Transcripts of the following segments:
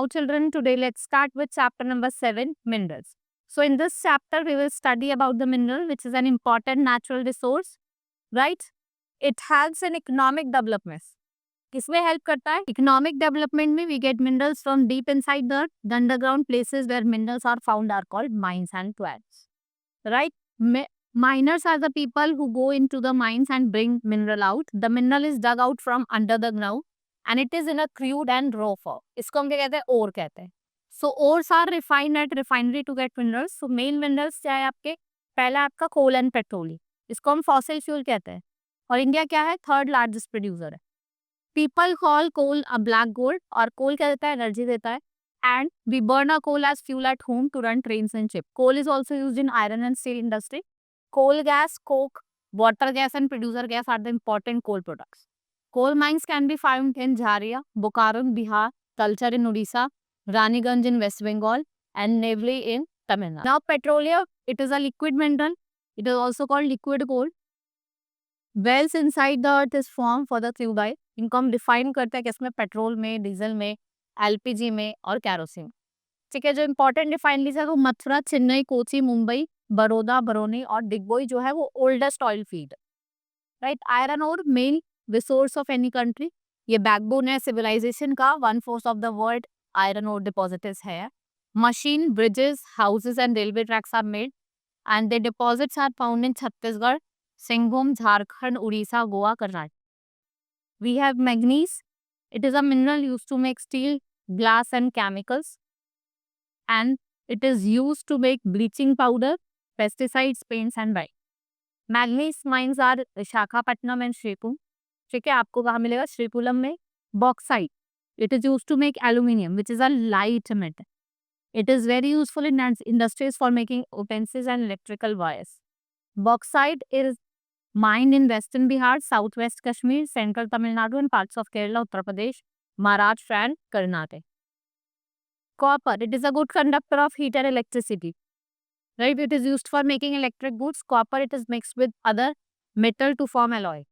Now children, today let's start with chapter number 7, minerals. So in this chapter, we will study about the mineral, which is an important natural resource, right? It helps in economic development. किसमें help करता है? Economic development में we get minerals from deep inside the earth. The underground places where minerals are found are called mines and quarries, right? Miners are the people who go into the mines and bring mineral out. The mineral is dug out from under the ground and it is in a crude and raw form. इसको हम क्या कहते हैं? ore कहते हैं. So ores are refined at refinery to get minerals. So main minerals क्या है आपके? पहला आपका coal and petroleum. इसको हम fossil fuel कहते हैं. और इंडिया क्या है? थर्ड लार्जेस्ट प्रोड्यूसर है. People call coal a black gold. और coal क्या देता है? एनर्जी देता है. And we burn a coal as fuel at home to run trains and ships. Coal is also used in iron and steel industry. Coal gas, coke, water gas and producer gas are the important coal products. Coal mines can be found in Jharia, Bokaro in Bihar, Talcher in Odisha, Raniganj in West Bengal and Neyveli in Tamil Nadu. Now petroleum, it is a liquid mineral. It is also called liquid coal. Wells inside the earth is formed for the crude oil. इनको हम define करते हैं किसमें? Petrol में, diesel में, LPG में और kerosene. ठीक है, जो इंपॉर्टेंट रिफाइनरीज है वो मथुरा, चेन्नई, कोची, मुंबई, बड़ौदा, बरौनी और डिगबोई जो है वो oldest oil field, right. Iron ore main resource of any country. ये बैकबोन है सिविलाइजेशन का. 1/4 of the world iron ore deposits है. Machine, bridges, houses and railway tracks are made and the deposits are found in Chhattisgarh, Singhbhum, Jharkhand, Orissa, Goa, Karnataka. We have manganese. It is a mineral used to make steel, glass and chemicals. And it is used to make bleaching powder, pesticides, paints and dye. Manganese mines are Visakhapatnam and Sripur. ठीक है, आपको कहाँ मिलेगा? श्रीपुलम में. Bauxite. It is used to make aluminium, which is a light metal. It is very useful in industries for making utensils and electrical wires. Bauxite is mined in western Bihar, southwest Kashmir, central Tamil Nadu and parts of Kerala, Uttar Pradesh, Maharashtra and Karnataka. Copper, it is a good conductor of heat and electricity. Right, it is used for making electric goods. Copper, it is mixed with other metal to form alloy.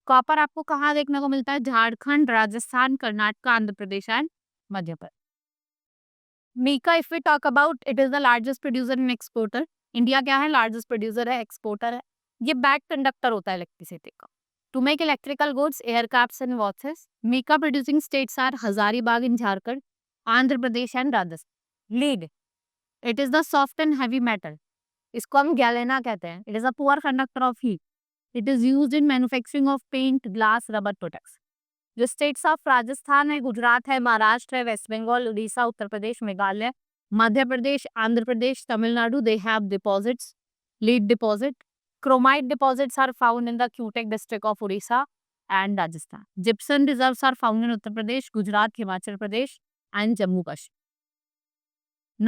Copper आपको कहाँ देखने को मिलता है? Jharkhand, Rajasthan, Karnataka, Andhra Pradesh and Madhya Pradesh. Mica, if we talk about, it is the largest producer and exporter. India क्या है? Largest producer है, exporter है. ये बैक कंडक्टर होता है इलेक्ट्रिसिटी का. To make electrical goods, aircrafts and watches. Mica producing states are Hazaribagh in Jharkhand, Andhra Pradesh and Rajasthan. Lead, it is the soft and heavy metal. इसको हम गैलेना कहते हैं. It is a poor conductor of heat. It is used in manufacturing of paint, glass, rubber products. जो states of Rajasthan है, गुजरात है, महाराष्ट्र है, West Bengal, Orissa, Uttar Pradesh, Meghalaya, Madhya Pradesh, Andhra Pradesh, Tamil Nadu, they have deposits. Lead deposit. Chromite deposits are found in the Cuttack district of Odisha and Rajasthan. Gypsum reserves are found in Uttar Pradesh, Gujarat, Himachal Pradesh and Jammu Kashmir.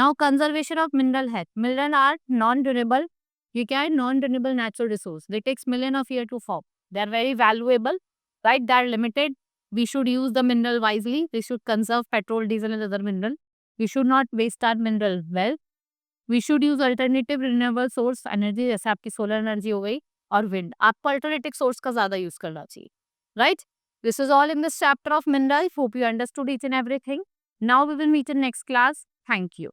Now conservation of mineral health. Mineral are non-renewable. ये क्या है? Non-renewable natural resource. They takes million of years to form. They are very valuable, right? They are limited. We should use the mineral wisely. We should conserve petrol, diesel and other mineral. We should not waste our mineral well. We should use alternative renewable source energy, जैसे आपकी solar energy हो गई और wind. आपको alternative source का ज्यादा use करना चाहिए, right. This is all in this chapter of mineral. Hope you understood each and everything. Now we will meet in next class. Thank you.